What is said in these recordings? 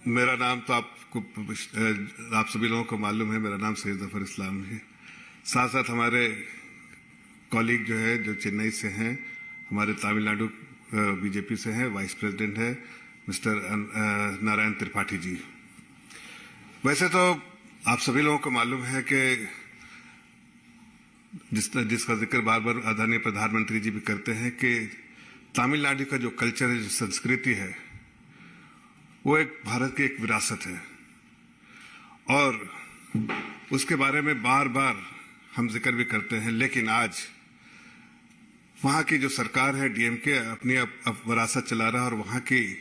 मेरा नाम तो आप सभी लोगों को मालूम है। मेरा नाम सैयद जफर इस्लाम है। साथ साथ हमारे कॉलीग जो है जो चेन्नई से हैं, हमारे तमिलनाडु बीजेपी से हैं, वाइस प्रेसिडेंट है मिस्टर नारायण त्रिपाठी जी। वैसे तो आप सभी लोगों को मालूम है कि जिसका जिक्र बार बार आदरणीय प्रधानमंत्री जी भी करते हैं कि तमिलनाडु का जो कल्चर है, जो संस्कृति है, वो एक भारत की एक विरासत है और उसके बारे में बार बार हम जिक्र भी करते हैं। लेकिन आज वहां की जो सरकार है, डीएमके, अपनी विरासत चला रहा है और वहां की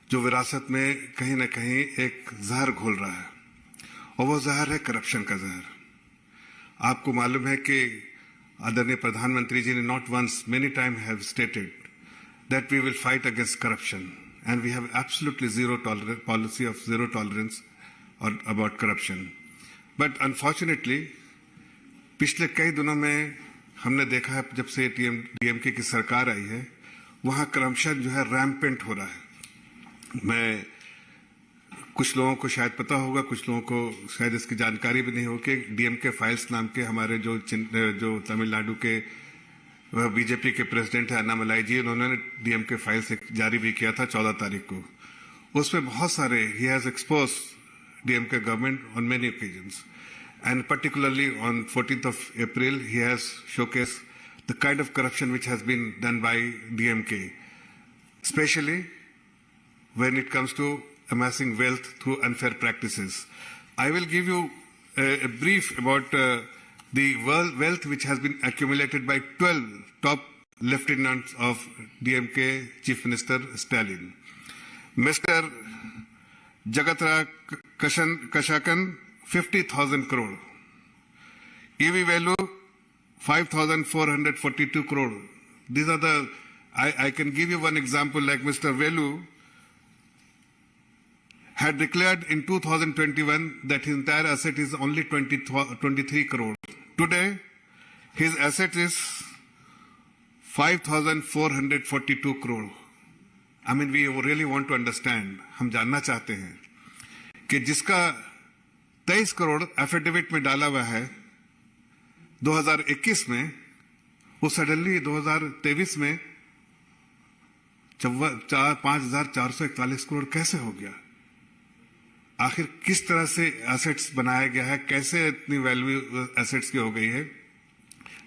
जो विरासत में कहीं ना कहीं एक जहर घोल रहा है और वो जहर है करप्शन का जहर। आपको मालूम है कि आदरणीय प्रधानमंत्री जी ने not once many time have stated that we will fight against corruption and we have absolutely policy of zero tolerance about corruption. But unfortunately, पिछले कई दिनों में हमने देखा है जब से डीएमके की सरकार आई है, वहां करप्शन जो है रैम्पेंट हो रहा है। मैं कुछ लोगों को शायद पता होगा, कुछ लोगों को शायद इसकी जानकारी भी नहीं हो कि डीएमके फाइल्स नाम के हमारे जो तमिलनाडु के बीजेपी के प्रेसिडेंट है अन्नामलाई जी, उन्होंने डीएमके फाइल से जारी भी किया था 14 तारीख को। उसमें बहुत सारे he has exposed DMK government on many occasions and particularly on 14th of April he has showcased the kind of corruption which has been done by DMK, especially when it comes to amassing wealth through unfair practices. I will give you a brief about the wealth which has been accumulated by 12 top lieutenants of DMK Chief Minister Stalin. Mr. Jagatra Kashakan, 50,000 crore. EV value, 5,442 crore. These are the, I can give you one example, like Mr. Velu had declared in 2021 that his entire asset is only 23 crore. Today, his asset is 5,442 crore. I mean, we really want to understand. हम जानना चाहते हैं कि जिसका 23 crore affidavit में डाला हुआ है 2021 में, वो सडनली 2023 में 5,441 करोड़ कैसे हो गया? आखिर किस तरह से एसेट्स बनाया गया है, कैसे इतनी वैल्यू एसेट्स की हो गई है,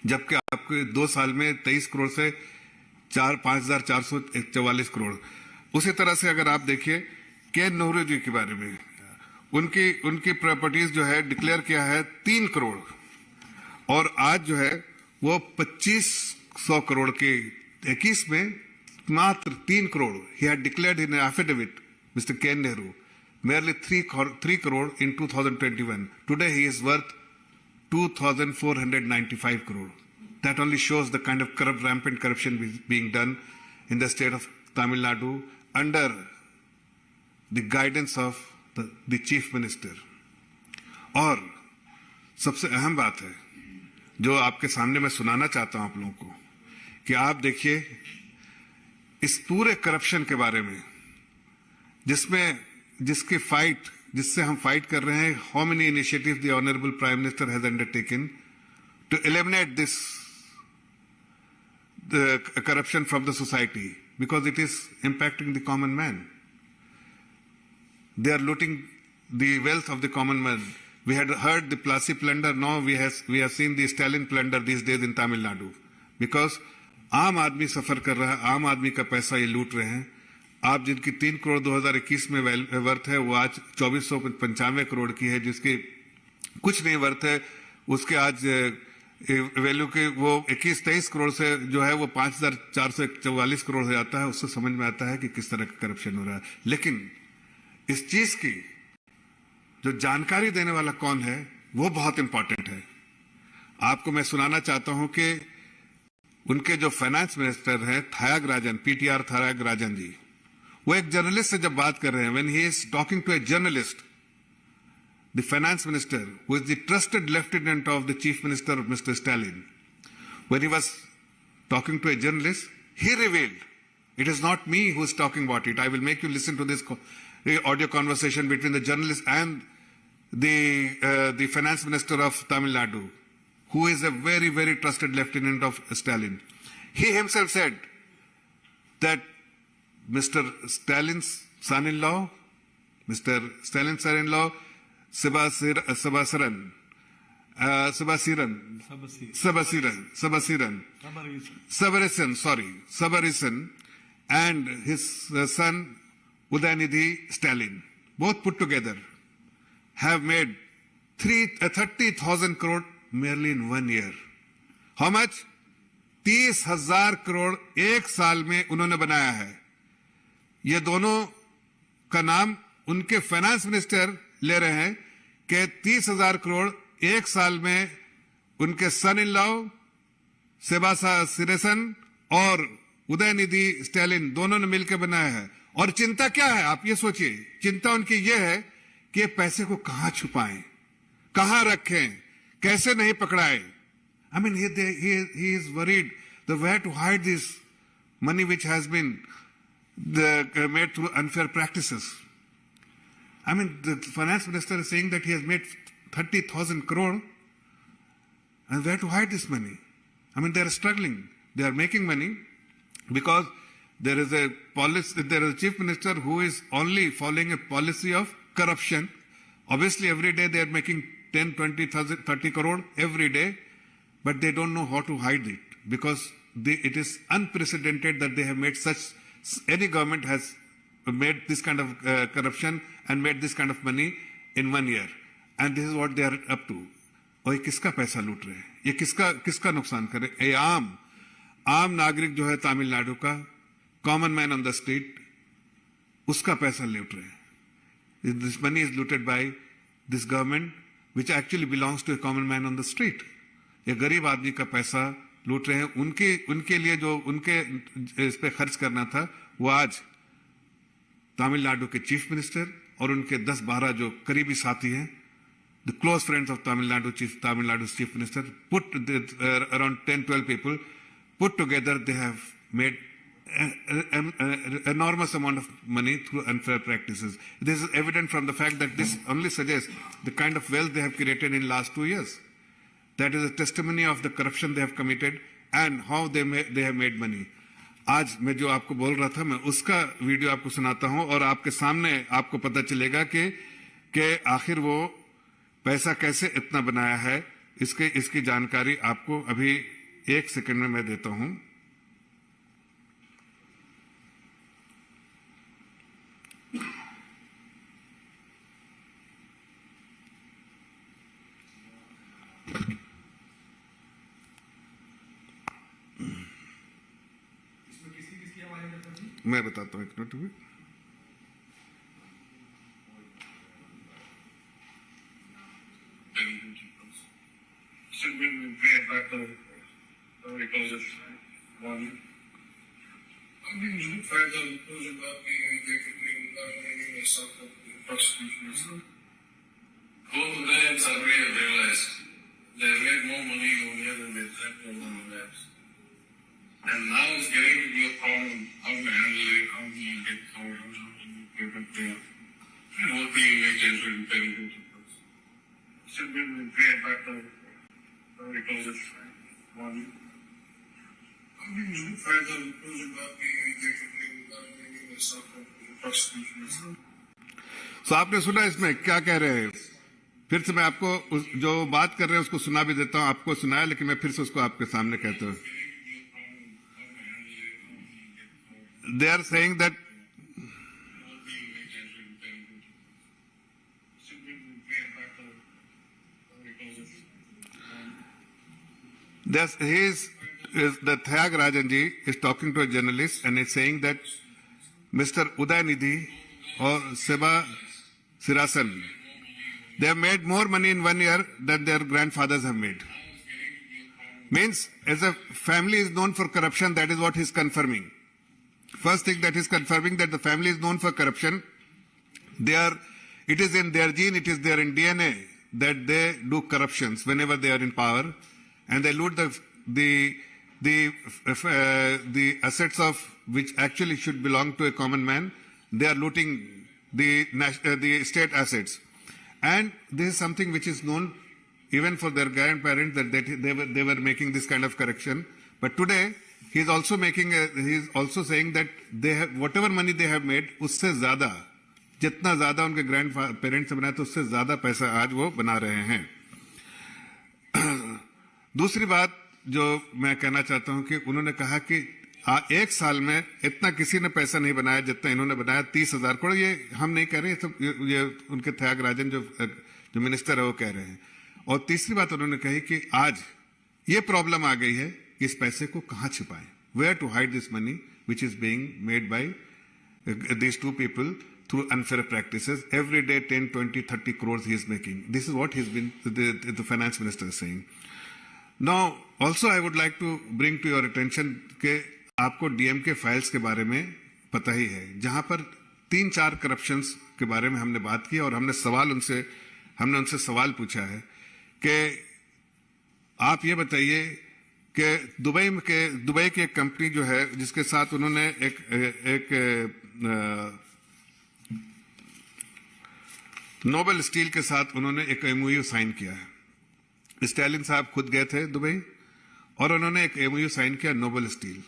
जबकि आपके 2 साल में 23 करोड़ से 5,444 करोड़। उसी तरह से अगर आप देखिए के नेहरू जी के बारे में, उनकी प्रॉपर्टीज जो है डिक्लेयर किया है 3 करोड़ और आज जो है वो 2500 करोड़ के 21 में मात्र 3 crore. He had declared in affidavit mister के Nehru merely 3 crore in 2021. Today he is worth 2,495 crore. That only shows the kind of rampant corruption being done in the state of Tamil Nadu under the guidance of the chief minister. और सबसे अहम बात है जो आपके सामने मैं सुनाना चाहता हूं आप लोगों को, कि आप देखिए इस पूरे करप्शन के बारे में जिससे हम फाइट कर रहे हैं। How many initiative the honourable prime minister has undertaken to eliminate this corruption from the society, because it is impacting the common man. They are looting the wealth of the common man. We had heard the Plasi plunder. Now we have seen the Stalin plunder these days in Tamil Nadu. Because आम आदमी सफर कर रहा है, आम आदमी का पैसा ये लूट रहे हैं। आप जिनकी 3 करोड़ 2021 में वर्थ है, वो आज 2495 करोड़ की है, जिसकी कुछ नहीं वर्थ है, उसके आज वैल्यू के वो 21-23 करोड़ से जो है वो 5,444 करोड़ हो जाता है। उससे समझ में आता है कि किस तरह का करप्शन हो रहा है। लेकिन इस चीज की जो जानकारी देने वाला कौन है, वो बहुत इंपॉर्टेंट है। आपको मैं सुनाना चाहता हूं कि उनके जो फाइनेंस मिनिस्टर हैं थायागराजन, पीटीआर थायागराजन जी, वो एक जर्नलिस्ट से जब बात कर रहे हैं, when he is talking to a journalist, the finance minister who is the trusted lieutenant of the chief minister mister Stalin, when he was talking to a journalist, he revealed It is not me who is talking about it. I will make you listen to this audio conversation between the journalist and the finance minister of Tamil Nadu, who is a very, very trusted lieutenant of Stalin. He himself said that Mr. Stalin's son-in-law, Sabasiran, and his son Udayanidhi Stalin, both put together, have made 30,000 crore merely in 1 year. How much? 30,000 crore एक साल में उन्होंने बनाया है. ये दोनों का नाम उनके फाइनेंस मिनिस्टर ले रहे हैं कि 30,000 करोड़ एक साल में उनके सन इन लॉ सिरेसन और उदयनिधि स्टालिन दोनों ने मिलकर बनाया है. और चिंता क्या है, आप ये सोचिए. चिंता उनकी ये है कि पैसे को कहां छुपाएं, कहां रखें, कैसे नहीं पकड़ाएं. I mean, he is worried the way to hide this money which has been made through unfair practices. I mean, the finance minister is saying that he has made 30,000 crore, and where to hide this money? I mean, they are struggling. They are making money because there is a policy. There is a chief minister who is only following a policy of corruption. Obviously, every day they are making 10, 20, 30 crore every day, but they don't know how to hide it because it is unprecedented that they have made such. Any government has made this kind of corruption and made this kind of money in 1 year, and this is what they are up to. और ये किसका पैसा लूट रहे हैं, ये किसका नुकसान करे? ये आम नागरिक जो है तमिलनाडु का, common man on the street, उसका पैसा लूट रहे हैं. This money is looted by this government, which actually belongs to a common man on the street. ये गरीब आदमी का पैसा लूट रहे हैं. उनके लिए जो उनके इस पे खर्च करना था, वो आज तमिलनाडु के चीफ मिनिस्टर और उनके 10-12 जो करीबी साथी हैं, the close friends of Tamilnadu's chief minister, put around 10-12 people put together, they have made enormous amount of money through unfair practices. This is evident from the fact that this only suggests the kind of wealth they have created in last 2 years. That is a testimony of the corruption they have committed and how they have made money. आज मैं जो आपको बोल रहा था, मैं उसका video आपको सुनाता हूं और आपके सामने आपको पता चलेगा कि आखिर वो पैसा कैसे इतना बनाया है. इसकी जानकारी आपको अभी 1 सेकंड में मैं देता हूं. मैं बताता हूं, 1 मिनट में. Should we pay it back because of one? I mean, 5,000 crores about being some prosecution. Both of them survey have realized they have made more money over here than they had on the labs. And now it's getting to be a problem how to handle it, how to get covered, how to get it there. And what the agents will be paying to us. Should we pay it back because of one? I mean, 5,000 crores about being some prosecution. So आपने सुना इसमें क्या कह रहे हैं? फिर से मैं आपको जो बात कर रहे हैं उसको सुना भी देता हूं. आपको सुनाया, लेकिन मैं फिर से उसको आपके सामने कहता हूं. They are saying that the Tyag Rajanji is talking to a journalist and is saying that Mr. Udayanidhi or Seba Sirasan, they have made more money in 1 year than their grandfathers have made. Means, as a family is known for corruption, that is what he is confirming. First thing that is confirming that the family is known for corruption. It is in their gene, it is there in DNA that they do corruptions whenever they are in power, and they loot the assets of which actually should belong to a common man. They are looting the state assets. And this is something which is known even for their grandparents, that they were making this kind of correction. But today, he is also saying that they have, whatever money they have made, उससे ज़्यादा, जितना ज़्यादा उनके grand parents ने बनाया, तो उससे ज़्यादा पैसा आज वो बना रहे हैं. दूसरी बात जो मैं कहना चाहता हूं कि उन्होंने कहा कि एक साल में इतना किसी ने पैसा नहीं बनाया जितना इन्होंने बनाया, 30,000 करोड़. ये हम नहीं कह रहे, ये उनके त्यागराजन जो मिनिस्टर है वो कह रहे हैं. और तीसरी बात उन्होंने कही कि आज ये प्रॉब्लम आ गई है कि इस पैसे को कहां छिपाएं, where to hide this money which is being made by these two people through unfair practices. Every day 10, 20, 30 crores he is making. This is what the finance minister is saying. Now, also I would like to bring to your attention कि आपको DMK files के बारे में पता ही है, जहां पर 3-4 corruptions के बारे में हमने बात की और हमने उनसे सवाल पूछा है कि आप ये बताइए कि दुबई की एक कंपनी जो है, जिसके साथ उन्होंने एक नोबल स्टील के साथ उन्होंने एक एमओयू साइन किया है. स्टैलिन साहब खुद गए थे दुबई और उन्होंने एक एमओयू साइन किया नोबल स्टील.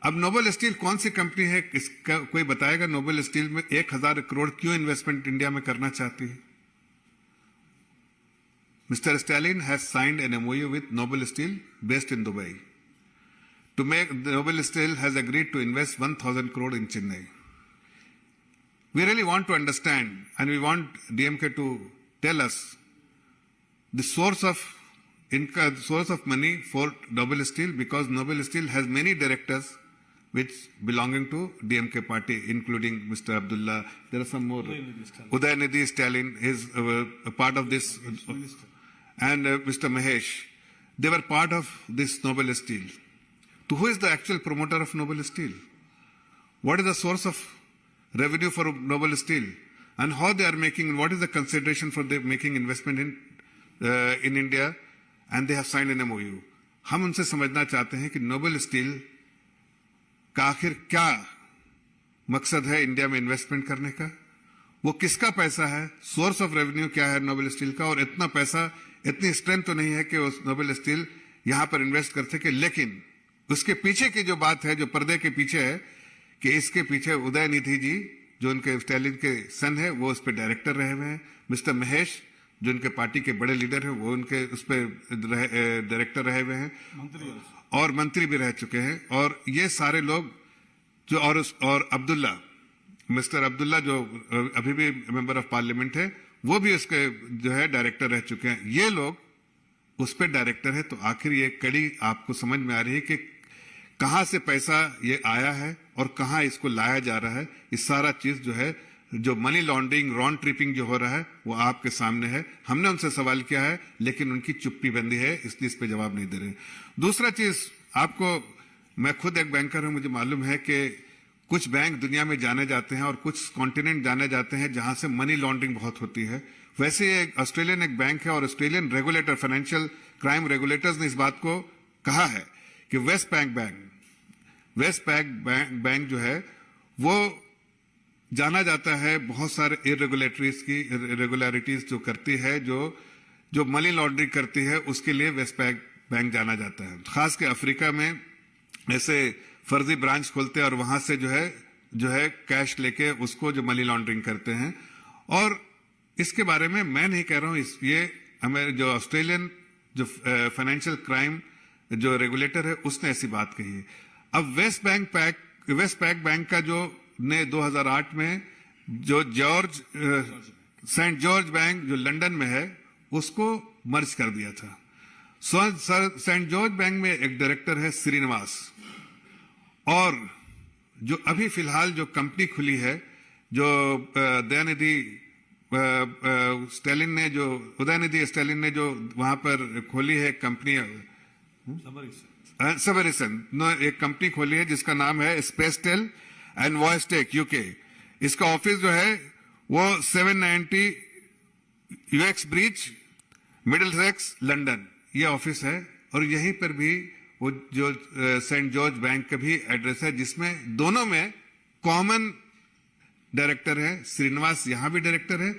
अब नोबल स्टील कौन सी कंपनी है, इसका कोई बताएगा? नोबल स्टील में 1,000 करोड़ क्यों इन्वेस्टमेंट इंडिया में करना चाहती है? Mr. Stalin has signed an MOU with Nobel Steel based in Dubai. To make Nobel Steel has agreed to invest 1,000 crore in Chennai. We really want to understand, and we want DMK to tell us the source of income, source of money for Nobel Steel, because Nobel Steel has many directors which belonging to DMK party, including Mr. Abdullah. There are some more. Udayanidhi Stalin is a part of this. And Mr. Mahesh, they were part of this Nobel Steel. So who is the actual promoter of Nobel Steel? What is the source of revenue for Nobel Steel? And how they are making, what is the consideration for them making investment in India? And they have signed an MOU. हम उनसे समझना चाहते हैं कि Nobel steel का आखिर क्या मकसद है इंडिया में इन्वेस्टमेंट करने का, वो किसका पैसा है, सोर्स ऑफ रेवेन्यू क्या है नोबेल स्टील का, और इतना पैसा, इतनी स्ट्रेंथ तो नहीं है कि उस नोबेल स्टील यहां पर इन्वेस्ट कर सके. लेकिन उसके पीछे की जो बात है, जो पर्दे के पीछे है, कि इसके पीछे उदयनिधि जी जो उनके स्टैलिन के सन है, वो उस पर डायरेक्टर रहे हुए हैं. मिस्टर महेश जो उनके पार्टी के बड़े लीडर हैं, वो उनके उस पर डायरेक्टर रहे हुए हैं और मंत्री भी रह चुके हैं. और ये सारे लोग जो और अब्दुल्ला, मिस्टर अब्दुल्ला जो अभी भी मेंबर ऑफ पार्लियामेंट है, वो भी उसके जो है डायरेक्टर रह चुके हैं. ये लोग उस पर डायरेक्टर है. तो आखिर ये कड़ी आपको समझ में आ रही है कि कहां से पैसा ये आया है और कहां इसको लाया जा रहा है. इस सारा चीज जो है, जो मनी लॉन्ड्रिंग, रॉन्ग ट्रिपिंग जो हो रहा है, वो आपके सामने है. हमने उनसे सवाल किया है, लेकिन उनकी चुप्पी बंदी है, इसलिए इस पे जवाब नहीं दे रहे. दूसरा चीज, आपको, मैं खुद एक बैंकर हूं, मुझे मालूम है कि कुछ बैंक दुनिया में जाने जाते हैं और कुछ कॉन्टिनेंट जाने जाते हैं जहां से मनी लॉन्ड्रिंग बहुत होती है. वैसे एक ऑस्ट्रेलियन एक बैंक है और Australian regulator, financial crime regulators ने इस बात को कहा है कि वेस्ट बैंक जो है वो जाना जाता है बहुत सारे इरेगुलरिटीज जो करती है, जो मनी लॉन्ड्रिंग करती है, उसके लिए वेस्ट बैंक जाना जाता है. खास के अफ्रीका में ऐसे फर्जी ब्रांच खोलते हैं और वहां से जो है कैश लेके उसको जो मनी लॉन्ड्रिंग करते हैं. और इसके बारे में मैं नहीं कह रहा हूं, ये हमारे जो ऑस्ट्रेलियन जो फाइनेंशियल क्राइम जो रेगुलेटर है, उसने ऐसी बात कही है. अब वेस्ट बैंक का जो ने 2008 में जो सेंट जॉर्ज बैंक जो लंदन में है, उसको मर्ज कर दिया था. सेंट जॉर्ज बैंक में एक डायरेक्टर है श्रीनिवास, और जो अभी फिलहाल जो कंपनी खुली है, जो उदयनिधि स्टैलिन ने जो वहां पर खोली है कंपनी, सबरिसन एक कंपनी खोली है जिसका नाम है स्पेसटेल एंड वॉइसटेक यूके. इसका ऑफिस जो है वो 790 यूएक्स ब्रिज, मिडिलसेक्स, लंदन, ये ऑफिस है. और यहीं पर भी वो जो सेंट जॉर्ज बैंक का भी एड्रेस है, जिसमें दोनों में कॉमन डायरेक्टर है। श्रीनिवास यहाँ भी डायरेक्टर है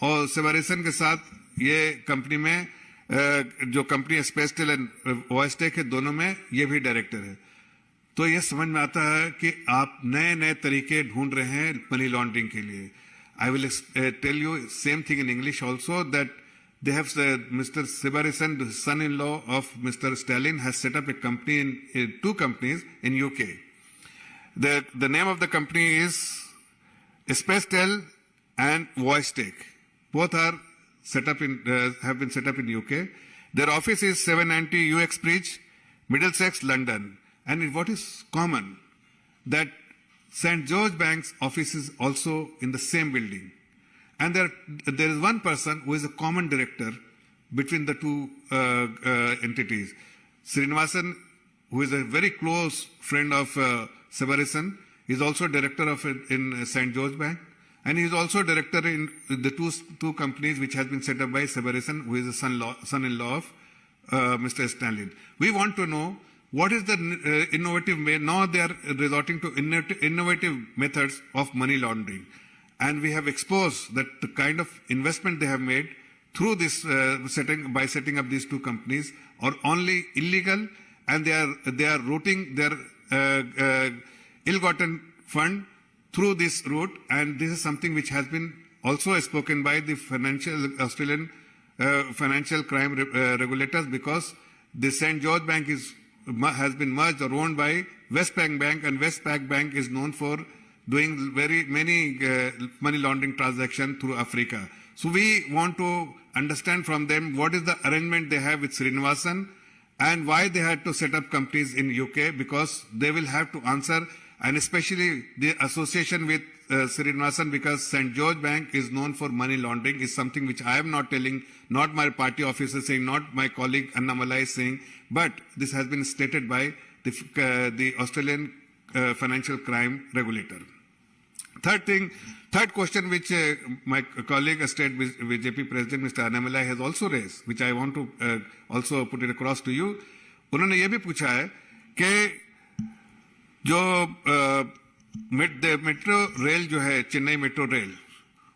और सेवरेसन के साथ ये कंपनी में जो कंपनी स्पेसटेल एंड वॉइसटेक है, दोनों में ये भी डायरेक्टर है। तो ये समझ में आता है कि आप नए नए तरीके ढूंढ रहे हैं मनी लॉन्ड्रिंग के लिए। I will tell you same thing in English also, that they have Mr. Sibarisan, the son-in-law of Mr. Stalin, has set up a company in two companies in UK. The name of the company is Spactel and Voicetech. Both are set up in have been set up in UK. Their office is 790 UX Bridge, Middlesex, London. And what is common, that St. George Bank's office is also in the same building. And there is one person who is a common director between the two entities. Srinivasan, who is a very close friend of Sibarisan, is also director of in St. George Bank. And he is also director in the two companies which has been set up by Sibarisan, who is the son-in-law of Mr. Stalin. We want to know what is the innovative way. Now they are resorting to innovative methods of money laundering. And we have exposed that the kind of investment they have made through this by setting up these two companies are only illegal, and they are routing their ill-gotten fund through this route. And this is something which has been also spoken by the Australian financial crime regulators, because the St. George Bank has been merged or owned by Westpac Bank, and Westpac Bank is known for doing very many money laundering transactions through Africa. So we want to understand from them what is the arrangement they have with Srinivasan and why they had to set up companies in UK, because they will have to answer, and especially the association with Srinivasan, because St. George Bank is known for money laundering, is something which I am not telling, not my party officer saying, not my colleague Anna Malai saying, but this has been stated by the Australian financial crime regulator. Third question which my colleague, State BJP President Mr. Annamalai has also raised, which I want to also put it across to you. उन्होंने ये भी पूछा है कि जो metro rail जो है, Chennai metro rail,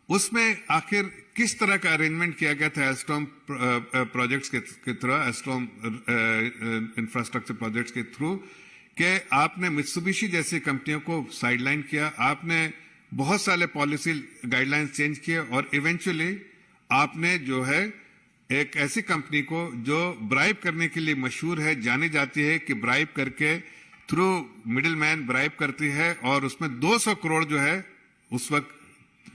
उसमें आखिर किस तरह का अरेंजमेंट किया गया था एस्ट्रॉम प्रोजेक्ट्स के थ्रू, एस्ट्रॉम इंफ्रास्ट्रक्चर प्रोजेक्ट्स के थ्रू, कि आपने मित्सुबिशी जैसी कंपनियों को साइडलाइन किया, आपने बहुत सारे पॉलिसी गाइडलाइंस चेंज किए, और इवेंचुअली आपने जो है एक ऐसी कंपनी को जो ब्राइब करने के लिए मशहूर है, जानी जाती है कि ब्राइब करके थ्रू मिडिल मैन ब्राइब करती है, और उसमें 200 करोड़ जो है उस वक्त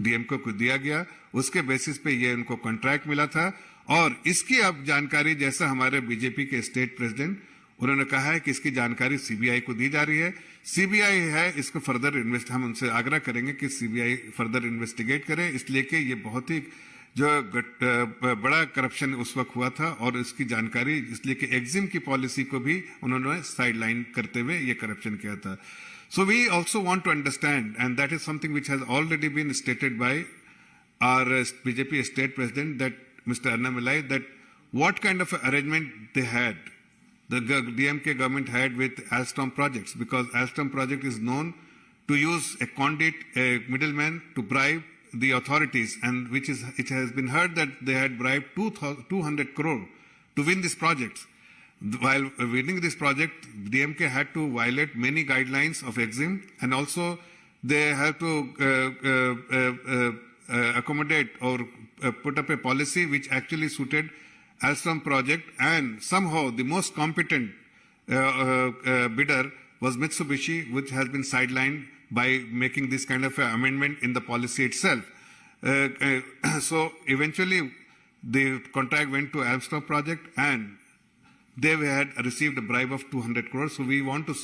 डीएमके को दिया गया, उसके बेसिस पे ये उनको कॉन्ट्रैक्ट मिला था। और इसकी अब जानकारी, जैसा हमारे बीजेपी के स्टेट प्रेसिडेंट उन्होंने कहा है कि इसकी जानकारी सीबीआई को दी जा रही है, सीबीआई है इसको फर्दर हम उनसे आग्रह करेंगे कि सीबीआई फर्दर इन्वेस्टिगेट करे, इसलिए कि ये बहुत ही जो बड़ा करप्शन उस वक्त हुआ था, और इसकी जानकारी इसलिए कि एग्जिम की पॉलिसी को भी उन्होंने साइडलाइन करते हुए ये करप्शन किया था। So we also want to understand, and that is something which has already been stated by our BJP state president, that mister Annamalai, that what kind of arrangement they had, the DMK government had with Alstom projects, because Alstom project is known to use a conduit, a middleman, to bribe the authorities, and it has been heard that they had bribed 200 crore to win this project. While winning this project, DMK had to violate many guidelines of EXIM, and also they have to accommodate or put up a policy which actually suited Alstom project, and somehow the most competent bidder was Mitsubishi, which has been sidelined by making this kind of amendment in the policy itself. So eventually the contract went to Alstom project, and they had received a bribe of 200 crores. So we want to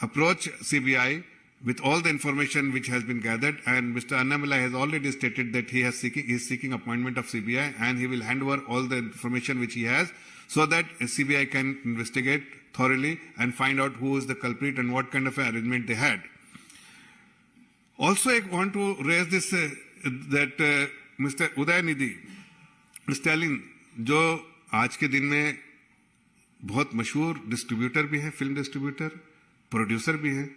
approach CBI with all the information which has been gathered, and Mr. Annamalai has already stated that he is seeking appointment of CBI, and he will hand over all the information which he has, so that CBI can investigate thoroughly and find out who is the culprit and what kind of arrangement they had. Also, I want to raise this that Mr. Udayanithi Stalin, जो आज के दिन में बहुत मशहूर distributor भी हैं, film distributor, producer भी हैं।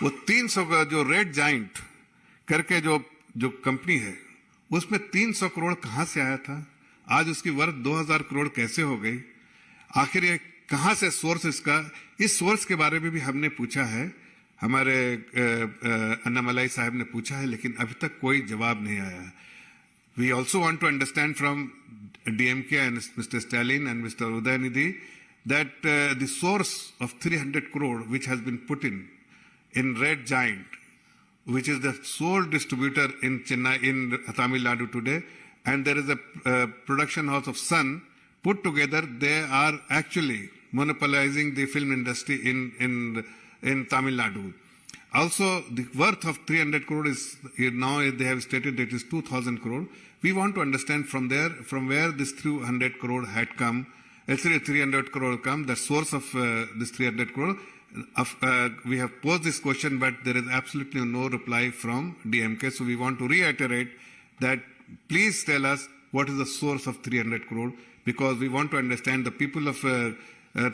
वो 300 का जो रेड जाइंट करके जो कंपनी है, उसमें 300 करोड़ कहां से आया था? आज उसकी वर्थ 2000 करोड़ कैसे हो गई? आखिर ये कहां से सोर्स इसका? इस सोर्स के बारे में भी हमने पूछा है, हमारे अन्नामलाई साहब ने पूछा है, लेकिन अभी तक कोई जवाब नहीं आया। We also want to understand from DMK and Mr. Stalin and Mr. Udayanidhi that the source of 300 crore which has been put in Red Giant, which is the sole distributor in Chennai, in Tamil Nadu today, and there is a production house of Sun, put together, they are actually monopolizing the film industry in Tamil Nadu. Also, the worth of 300 crore is, now they have stated that it is 2,000 crore. We want to understand from where this 300 crore had come, 300 crore come, the source of this 300 crore. We have posed this question, but there is absolutely no reply from DMK. So we want to reiterate that please tell us what is the source of 300 crore, because we want to understand, the people of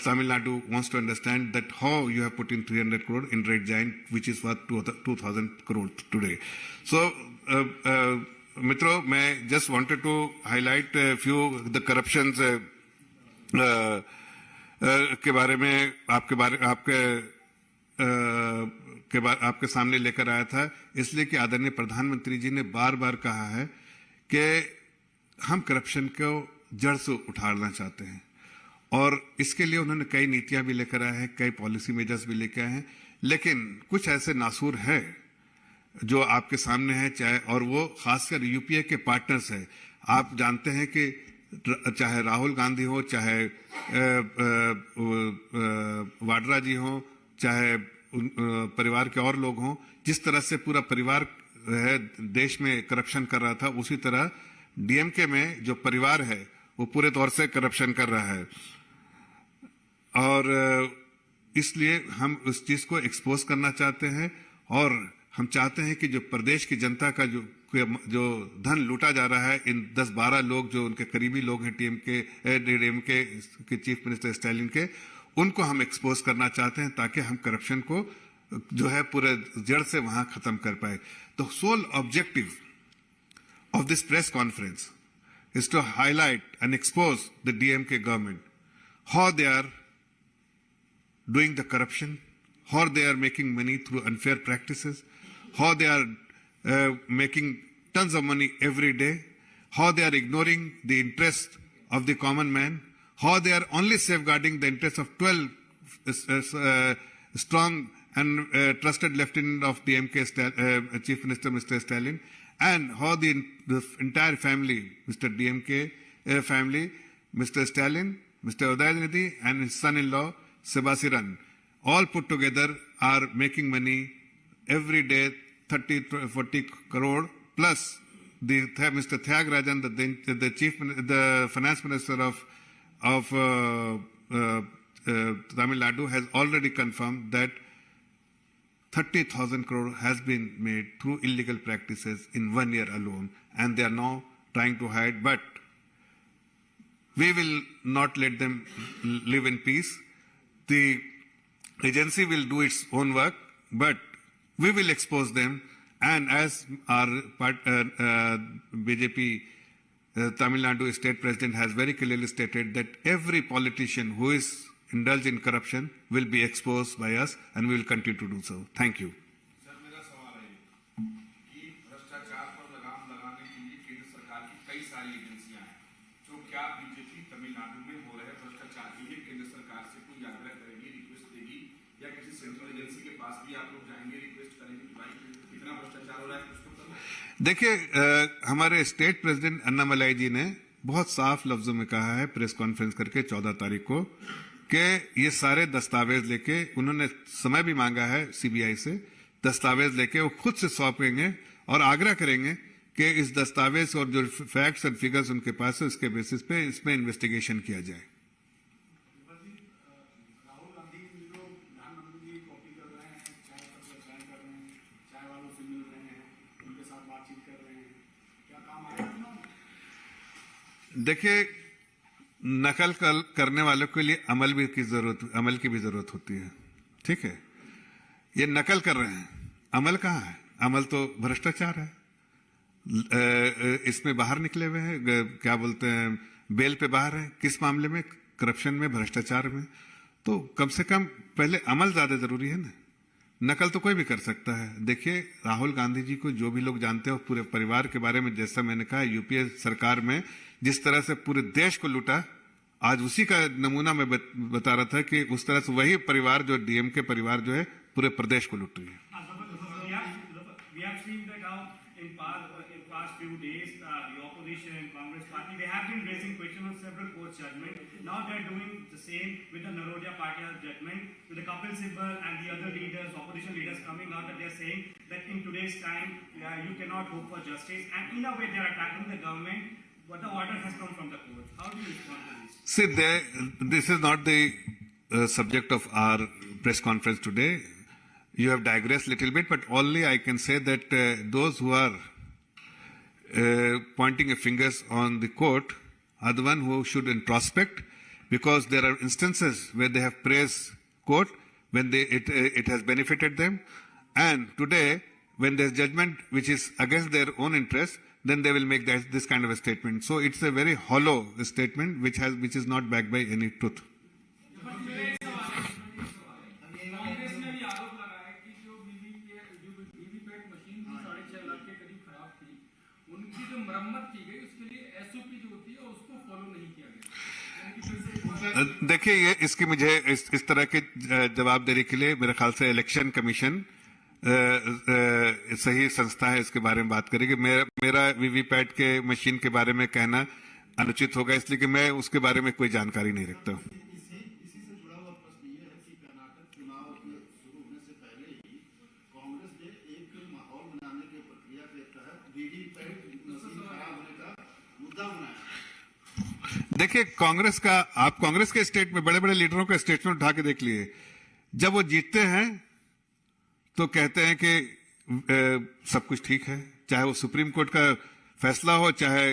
Tamil Nadu wants to understand that how you have put in 300 crore in Red Giant, which is worth 2,000 crore today. So, Mitro, I just wanted to highlight a few the corruptions के बारे में आपके सामने लेकर आया था, इसलिए कि आदरणीय प्रधानमंत्री जी ने बार बार कहा है कि हम करप्शन को जड़ से उठाना चाहते हैं, और इसके लिए उन्होंने कई नीतियां भी लेकर आए हैं, कई पॉलिसी मेजर्स भी लेकर आए हैं, लेकिन कुछ ऐसे नासूर हैं जो आपके सामने है, चाहे, और वो खासकर यूपीए के पार्टनर्स हैं। आप जानते हैं कि चाहे राहुल गांधी हो, चाहे वाड्रा जी हो, चाहे परिवार के और लोग हों, जिस तरह से पूरा परिवार है देश में करप्शन कर रहा था, उसी तरह डीएमके में जो परिवार है वो पूरे तौर से करप्शन कर रहा है। और इसलिए हम उस चीज को एक्सपोज करना चाहते हैं, और हम चाहते हैं कि जो प्रदेश की जनता का जो धन लूटा जा रहा है, इन 10-12 लोग जो उनके करीबी लोग हैं डीएमके के चीफ मिनिस्टर स्टालिन के, उनको हम एक्सपोज करना चाहते हैं, ताकि हम करप्शन को जो है पूरे जड़ से वहां खत्म कर पाए। The sole objective of this press conference is to highlight and expose the DMK government, how they are doing the corruption, how they are making money through unfair practices, how they are making tons of money every day, how they are ignoring the interest of the common man, how they are only safeguarding the interests of 12 strong and trusted lieutenant of DMK Chief Minister Mr. Stalin, and how the entire family, Mr. DMK family, Mr. Stalin, Mr. Udayanidhi and his son-in-law Sebasiran, all put together are making money every day, 30-40 crore, plus the Mr. Tyagarajan, the finance minister of Tamil Nadu, has already confirmed that 30,000 crore has been made through illegal practices in 1 year alone, and they are now trying to hide. But we will not let them live in peace. The agency will do its own work, but we will expose them. And as our BJP Tamil Nadu state president has very clearly stated, that every politician who is indulged in corruption will be exposed by us, and we will continue to do so. Thank you. Sir, मेरा सवाल है कि भ्रष्टाचार पर लगाम लगाने के लिए केंद्र सरकार की कई सारी एजेंसियां हैं, जो क्या बीजेपी तमिलनाडु में हो रहे भ्रष्टाचार के लिए केंद्र सरकार से कोई आग्रह करेगी, रिक्वेस्ट देगी, या किसी सेंट्रल एजेंसी के पास भी आप लोग जाएंगे, रिक्वेस्ट करेंगे कि भाई इतना भ्रष्टाचार हो रहा है, उसको करो? देखिए, हमारे स्टेट प्रेसिडेंट अन्नामलाई जी ने बहुत साफ लफ्जों में कहा है प्रेस कॉन्फ्रेंस करके 14 तारीख को, कि ये सारे दस्तावेज लेके, उन्होंने समय भी मांगा है सीबीआई से, दस्तावेज लेके वो खुद से सौंपेंगे और आग्रह करेंगे कि इस दस्तावेज और जो फैक्ट्स एंड फिगर्स उनके पास है उसके बेसिस पे इसमें इन्वेस्टिगेशन किया जाए। राहुल गांधी जो प्रधानमंत्री की कॉपी कर रहे हैं, चाय कर रहे हैं, चाय वालों से मिल रहे हैं, उनके साथ बातचीत कर रहे हैं, क्या काम आएगा? देखिए, नकल करने वालों के लिए अमल की भी जरूरत होती है। ठीक है, ये नकल कर रहे हैं, अमल कहाँ है? अमल तो भ्रष्टाचार है। इसमें बाहर निकले हुए हैं, क्या बोलते हैं, बेल पे बाहर है। किस मामले में? करप्शन में, भ्रष्टाचार में। तो कम से कम पहले अमल ज्यादा जरूरी है ना। नकल तो कोई भी कर सकता है। देखिए, राहुल गांधी जी को जो भी लोग जानते हो, पूरे परिवार के बारे में, जैसा मैंने कहा, यूपीए सरकार में जिस तरह से पूरे देश को लूटा, आज उसी का नमूना मैं बता रहा था कि उस तरह से वही परिवार, जो डीएमके परिवार जो है, पूरे प्रदेश को लूट रही है। We have seen that how in past few days the opposition and Congress party, they have been raising questions on several court judgments. Now they are doing the same with the Narodia party judgment, with the Kapil Sibal and the other leaders, opposition leaders coming out, that they are saying that in today's time you cannot hope for justice, and in a way they are attacking the government, but the order has come from the court. How do you respond to this? See, this is not the subject of our press conference today. You have digressed a little bit, but only I can say that those who are pointing a fingers on the court are the one who should introspect, because there are instances where they have praised court when it has benefited them, and today when there's judgment which is against their own interest, then they will make this kind of a statement. So it's a very hollow statement which is not backed by any truth. Congress ने भी आरोप लगाया कि जो VVPAT machine थी 6.5 लाख के करीब खराब थी, उनकी जो मरम्मत की गई उसके लिए एसओपी जो होती है उसको फॉलो नहीं किया गया। देखिए, ये इसकी मुझे इस तरह के जवाब देने के लिए मेरे ख्याल से इलेक्शन कमीशन सही संस्था है, इसके बारे में बात करेगी। मेरा वीवीपैट के मशीन के बारे में कहना अनुचित होगा, इसलिए कि मैं उसके बारे में कोई जानकारी नहीं रखता हूँ। इसी से जुड़ा हुआ प्रश्न ये है कि कर्नाटक चुनाव शुरू होने से पहले ही कांग्रेस ने एक माहौल बनाने की प्रक्रिया के तहत वीवीपैट मशीन खराब होने का मुद्दा बनाया। देखिए, आप कांग्रेस के स्टेट में बड़े बड़े लीडरों का स्टेटमेंट उठा के देख लिए। जब वो जीतते हैं तो कहते हैं कि सब कुछ ठीक है, चाहे वो सुप्रीम कोर्ट का फैसला हो, चाहे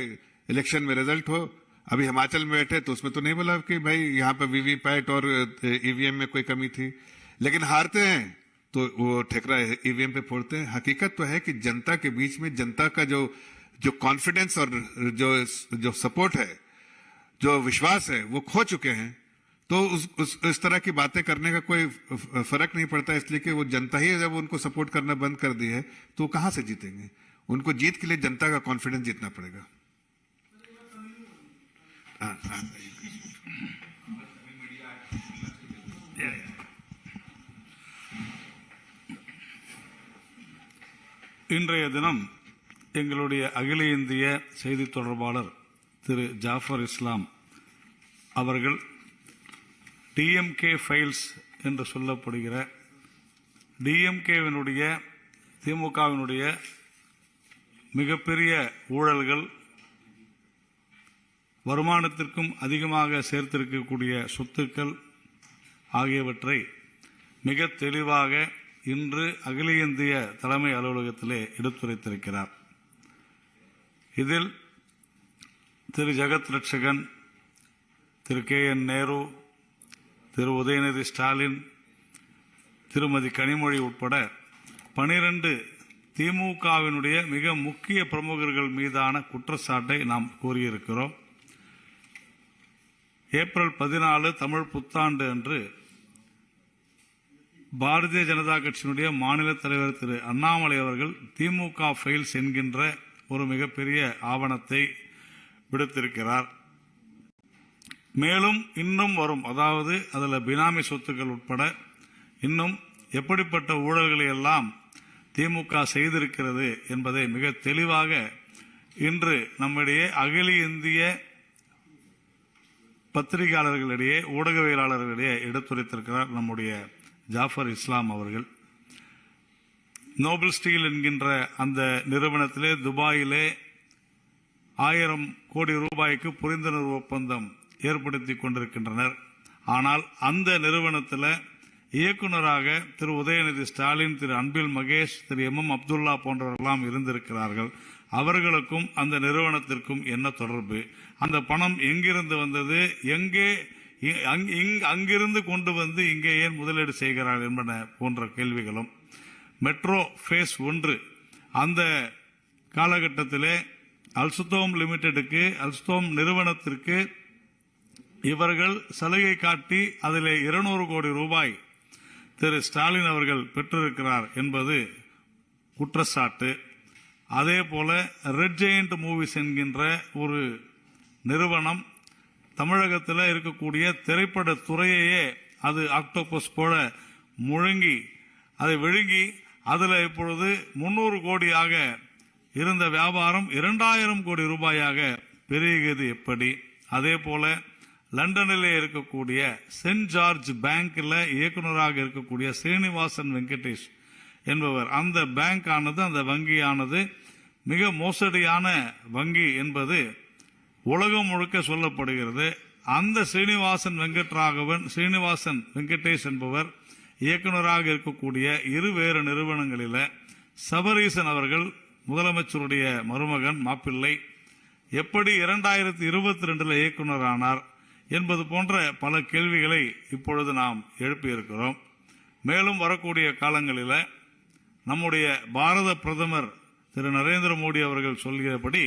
इलेक्शन में रिजल्ट हो। अभी हिमाचल में बैठे तो उसमें तो नहीं बोला कि भाई यहाँ पर वीवीपैट और ईवीएम में कोई कमी थी, लेकिन हारते हैं तो वो ठेकरा ईवीएम पे फोड़ते हैं। हकीकत तो है कि जनता के बीच में जनता का जो कॉन्फिडेंस और जो सपोर्ट है, जो विश्वास है, वो खो चुके हैं। तो इस तरह की बातें करने का कोई फर्क नहीं पड़ता, इसलिए कि वो जनता ही जब उनको सपोर्ट करना बंद कर दी है तो कहां से जीतेंगे? उनको जीत के लिए जनता का कॉन्फिडेंस जीतना पड़ेगा। இன்றைய தினம் எங்களுடைய அகில இந்திய செய்தி தொடர்பாளர் திரு ஜாஃபர் இஸ்லாம் அவர்கள் டிஎம்கே ஃபைல்ஸ் என்று சொல்லப்படுகிற டிஎம்கேவினுடைய திமுகவினுடைய மிகப்பெரிய ஊழல்கள், வருமானத்திற்கும் அதிகமாக சேர்த்திருக்கக்கூடிய சொத்துக்கள் ஆகியவற்றை மிக தெளிவாக இன்று அகில இந்திய தலைமை அலுவலகத்திலே எடுத்துரைத்திருக்கிறார். இதில் திரு ஜெகத் ரட்சகன், திரு KN நேரு, திரு உதயநிதி ஸ்டாலின், திருமதி கனிமொழி உட்பட 12 திமுகவினுடைய மிக முக்கிய பிரமுகர்கள் மீதான குற்றச்சாட்டை நாம் கூறியிருக்கிறோம். ஏப்ரல் 14 தமிழ் புத்தாண்டு அன்று பாரதிய ஜனதா கட்சியினுடைய மாநில தலைவர் திரு அண்ணாமலை அவர்கள் திமுக ஃபைல்ஸ் என்கின்ற ஒரு மிகப்பெரிய ஆவணத்தை விடுத்திருக்கிறார். மேலும் இன்னும் வரும், அதாவது அதில் பினாமி சொத்துக்கள் உட்பட இன்னும் எப்படிப்பட்ட ஊழல்களை எல்லாம் திமுக செய்திருக்கிறது என்பதை மிக தெளிவாக இன்று நம்மிடையே அகில இந்திய பத்திரிகையாளர்களிடையே, ஊடகவியலாளர்களிடையே எடுத்துரைத்திருக்கிறார் நம்முடைய ஜாஃபர் இஸ்லாம் அவர்கள். நோபல் ஸ்டீல் என்கின்ற அந்த நிறுவனத்திலே துபாயிலே 1000 கோடி ரூபாய்க்கு புரிந்துணர்வு ஒப்பந்தம் ஏற்படுத்தி கொண்டிருக்கின்றனர். ஆனால் அந்த நிறுவனத்தில் இயக்குநராக திரு உதயநிதி ஸ்டாலின், திரு அன்பில் மகேஷ், திரு MM அப்துல்லா போன்றவர்களெல்லாம் இருந்திருக்கிறார்கள். அவர்களுக்கும் அந்த நிறுவனத்திற்கும் என்ன தொடர்பு, அந்த பணம் எங்கிருந்து வந்தது, எங்கே அங்கிருந்து கொண்டு வந்து இங்கே ஏன் முதலீடு செய்கிறார்கள் என்பன போன்ற கேள்விகளும், மெட்ரோ ஃபேஸ் 1 அந்த காலகட்டத்திலே அல்ஸ்டோம் லிமிடெடுக்கு, அல்ஸ்டோம் நிறுவனத்திற்கு இவர்கள் சலுகை காட்டி அதில் 200 கோடி ரூபாய் திரு ஸ்டாலின் அவர்கள் பெற்றிருக்கிறார் என்பது குற்றச்சாட்டு. அதே போல ரெட் ஜெயண்ட் மூவிஸ் என்கின்ற ஒரு நிறுவனம் தமிழகத்தில் இருக்கக்கூடிய திரைப்பட துறையையே அது ஆக்டோபஸ் போல முழுங்கி அதை விழுங்கி அதில் இப்பொழுது 300 கோடியாக இருந்த வியாபாரம் 2000 கோடி ரூபாயாக பெருகியது எப்படி? அதே போல லண்டனிலே இருக்கக்கூடிய சென்ட் ஜார்ஜ் பேங்க்ல இயக்குநராக இருக்கக்கூடிய ஸ்ரீனிவாசன் வெங்கடேஷ் என்பவர், அந்த பேங்க் ஆனது, அந்த வங்கியானது மிக மோசடியான வங்கி என்பது உலகம் முழுக்க சொல்லப்படுகிறது. அந்த ஸ்ரீனிவாசன் வெங்கடேஷ் என்பவர் இயக்குநராக இருக்கக்கூடிய வேறு நிறுவனங்களில் சபரீசன் அவர்கள் முதலமைச்சருடைய மருமகன் மாப்பிள்ளை எப்படி 2022 இயக்குநரானார் என்பது போன்ற பல கேள்விகளை இப்பொழுது நாம் எழுப்பியிருக்கிறோம். மேலும் வரக்கூடிய காலங்களில் நம்முடைய பாரத பிரதமர் திரு நரேந்திர மோடி அவர்கள் சொல்கிறபடி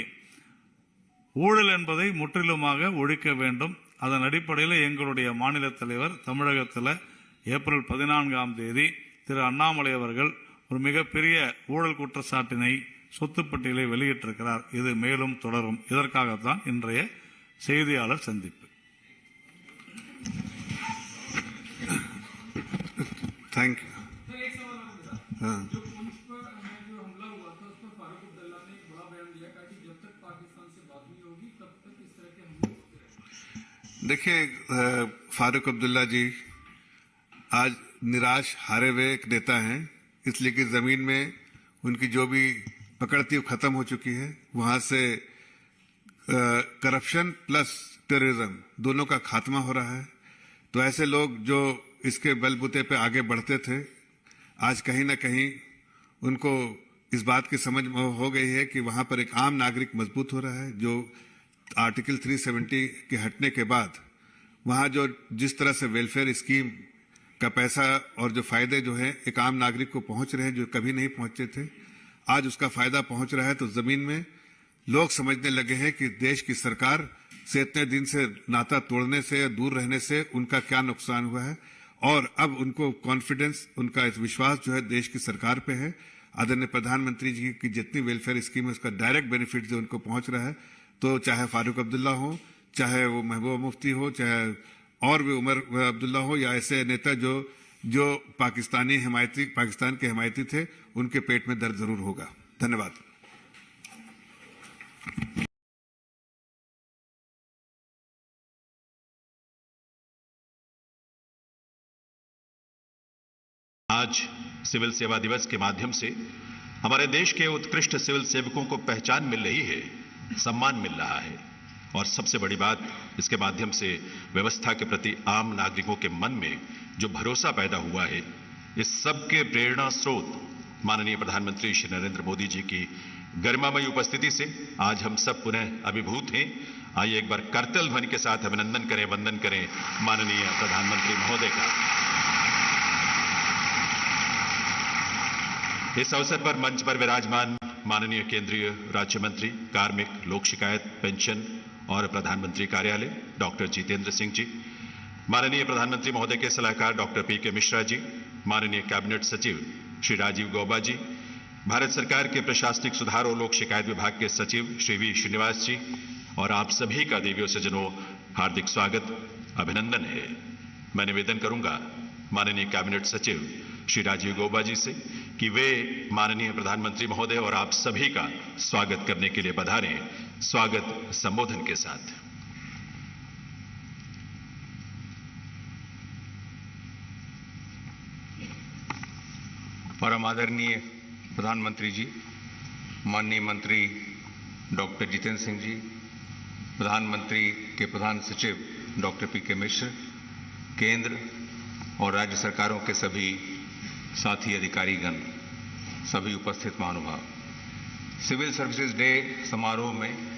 ஊழல் என்பதை முற்றிலுமாக ஒழிக்க வேண்டும். அதன் அடிப்படையில் எங்களுடைய மாநில தலைவர் தமிழகத்தில் ஏப்ரல் 14ஆம் தேதி திரு அண்ணாமலை அவர்கள் ஒரு மிகப்பெரிய ஊழல் குற்றச்சாட்டினை சொத்து பட்டியலை வெளியிட்டிருக்கிறார். இது மேலும் தொடரும். இதற்காகத்தான் இன்றைய செய்தியாளர் சந்திப்பு. Thank you. सर एक सवाल और मेरा, जो पुंछ पर जो हमला हुआ था उस पर फारूक अब्दुल्ला ने एक बड़ा बयान दिया कि जब तक पाकिस्तान से बात नहीं होगी तब तक इस तरह के हमले होते रहेंगे। देखिए, फारूक अब्दुल्ला जी आज निराश हारे हुए एक नेता हैं, इसलिए कि जमीन में उनकी जो भी पकड़ थी वो खत्म हो चुकी है। वहां से करप्शन प्लस टेररिज्म दोनों का खात्मा हो रहा है। तो ऐसे लोग जो इसके बलबूते पे आगे बढ़ते थे, आज कहीं ना कहीं उनको इस बात की समझ हो गई है कि वहां पर एक आम नागरिक मजबूत हो रहा है। जो आर्टिकल 370 के हटने के बाद वहां जो जिस तरह से वेलफेयर स्कीम का पैसा और जो फायदे जो है एक आम नागरिक को पहुंच रहे हैं, जो कभी नहीं पहुंचे थे, आज उसका फायदा पहुंच रहा है। तो जमीन में लोग समझने लगे हैं कि देश की सरकार से इतने दिन से नाता तोड़ने से या दूर रहने से उनका क्या नुकसान हुआ है, और अब उनको कॉन्फिडेंस, उनका विश्वास जो है देश की सरकार पे है। आदरणीय प्रधानमंत्री जी की जितनी वेलफेयर स्कीम है उसका डायरेक्ट बेनिफिट जो उनको पहुंच रहा है। तो चाहे फारूक अब्दुल्ला हो, चाहे वो महबूबा मुफ्ती हो, चाहे और भी उमर अब्दुल्ला हो, या ऐसे नेता जो पाकिस्तान के हिमायती थे, उनके पेट में दर्द जरूर होगा। धन्यवाद। आज सिविल सेवा दिवस के माध्यम से हमारे देश के उत्कृष्ट सिविल सेवकों को पहचान मिल रही है, सम्मान मिल रहा है, और सबसे बड़ी बात, इसके माध्यम से व्यवस्था के प्रति आम नागरिकों के मन में जो भरोसा पैदा हुआ है, इस सब के प्रेरणा स्रोत माननीय प्रधानमंत्री श्री नरेंद्र मोदी जी की गरिमामयी उपस्थिति से आज हम सब पुनः अभिभूत हैं। आइए एक बार करतल ध्वनि के साथ अभिनंदन करें, वंदन करें माननीय प्रधानमंत्री महोदय का। इस अवसर पर मंच पर विराजमान माननीय केंद्रीय राज्य मंत्री कार्मिक, लोक शिकायत, पेंशन और प्रधानमंत्री कार्यालय डॉक्टर जितेंद्र सिंह जी, माननीय प्रधानमंत्री महोदय के सलाहकार डॉक्टर पी.के. मिश्रा जी, माननीय कैबिनेट सचिव श्री राजीव गौबा जी, भारत सरकार के प्रशासनिक सुधार और लोक शिकायत विभाग के सचिव श्री वी श्रीनिवास जी, और आप सभी का देवियों सज्जनों हार्दिक स्वागत, अभिनंदन है। मैं निवेदन करूंगा माननीय कैबिनेट सचिव श्री राजीव गौबा जी से कि वे माननीय प्रधानमंत्री महोदय और आप सभी का स्वागत करने के लिए पधारें, स्वागत संबोधन के साथ। परम आदरणीय प्रधानमंत्री जी, माननीय मंत्री डॉक्टर जितेंद्र सिंह जी, प्रधानमंत्री के प्रधान सचिव डॉक्टर पी.के. मिश्र, केंद्र और राज्य सरकारों के सभी साथी अधिकारीगण, सभी उपस्थित महानुभाव, सिविल सर्विसेज डे समारोह में